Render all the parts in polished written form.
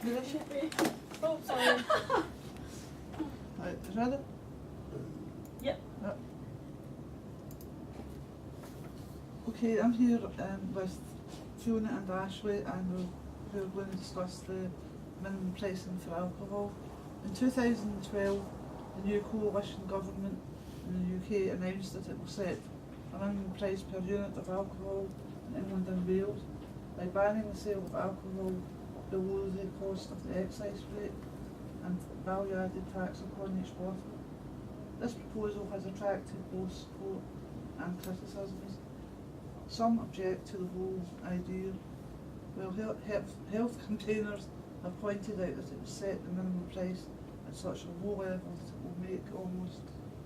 Oh, sorry. Right, is ready? Yep. Yep. Okay, I'm here with Fiona and Ashley, and we're going to discuss the minimum pricing for alcohol. In 2012, the new coalition government in the UK announced that it will set a minimum price per unit of alcohol in England and Wales by banning the sale of alcohol below the cost of the excise rate and value-added tax upon each bottle. This proposal has attracted both support and criticisms. Some object to the whole idea, while health campaigners have pointed out that it will set the minimum price at such a low level that it will make almost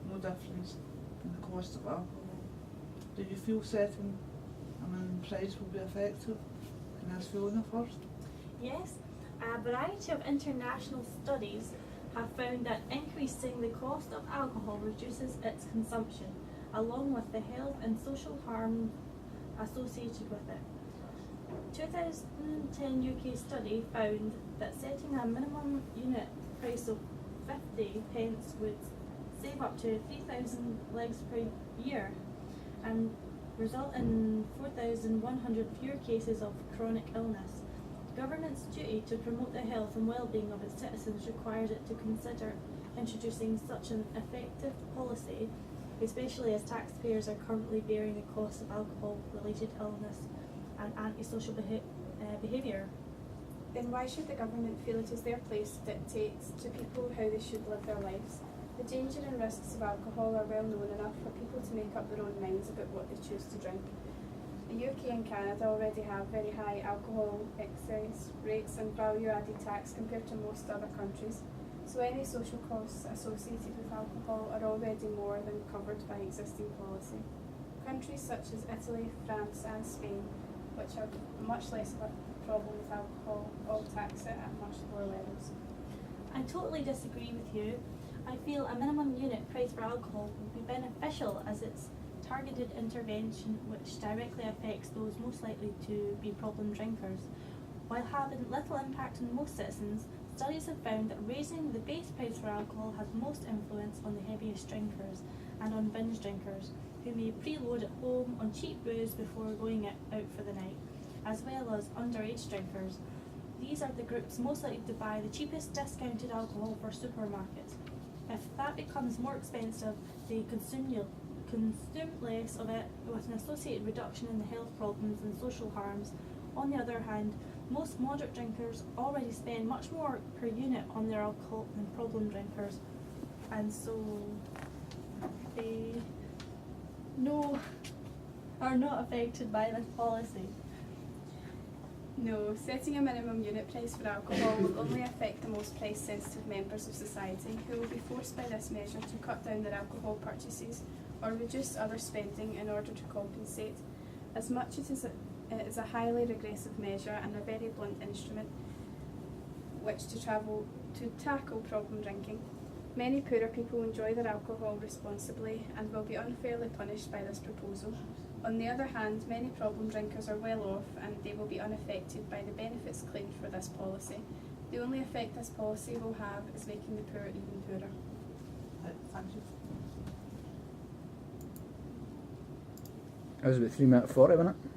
no difference in the cost of alcohol. Do you feel setting a minimum price will be effective? Can I ask Fiona first? Yes, a variety of international studies have found that increasing the cost of alcohol reduces its consumption, along with the health and social harm associated with it. 2010 UK study found that setting a minimum unit price of 50 pence would save up to 3,000 lives per year and result in 4,100 fewer cases of chronic illness. Government's duty to promote the health and well-being of its citizens requires it to consider introducing such an effective policy, especially as taxpayers are currently bearing the cost of alcohol-related illness and antisocial behaviour. Then why should the government feel it is their place to dictate to people how they should live their lives? The danger and risks of alcohol are well known enough for people to make up their own minds about what they choose to drink. The UK and Canada already have very high alcohol excise rates and value-added tax compared to most other countries, so any social costs associated with alcohol are already more than covered by existing policy. Countries such as Italy, France and Spain, which have much less of a problem with alcohol, all tax it at much lower levels. I totally disagree with you. I feel a minimum unit price for alcohol would be beneficial as it's targeted intervention which directly affects those most likely to be problem drinkers. While having little impact on most citizens, studies have found that raising the base price for alcohol has most influence on the heaviest drinkers and on binge drinkers, who may preload at home on cheap booze before going out for the night, as well as underage drinkers. These are the groups most likely to buy the cheapest discounted alcohol for supermarkets. If that becomes more expensive, they consume less of it, with an associated reduction in the health problems and social harms. On the other hand, most moderate drinkers already spend much more per unit on their alcohol than problem drinkers, and so they are not affected by this policy. No, setting a minimum unit price for alcohol will only affect the most price-sensitive members of society, who will be forced by this measure to cut down their alcohol purchases or reduce other spending in order to compensate. As much as it is a highly regressive measure and a very blunt instrument which to tackle problem drinking, many poorer people enjoy their alcohol responsibly and will be unfairly punished by this proposal. On the other hand, many problem drinkers are well off and they will be unaffected by the benefits claimed for this policy. The only effect this policy will have is making the poor even poorer. Right, thank you. That was about 3 minutes 40, wasn't it?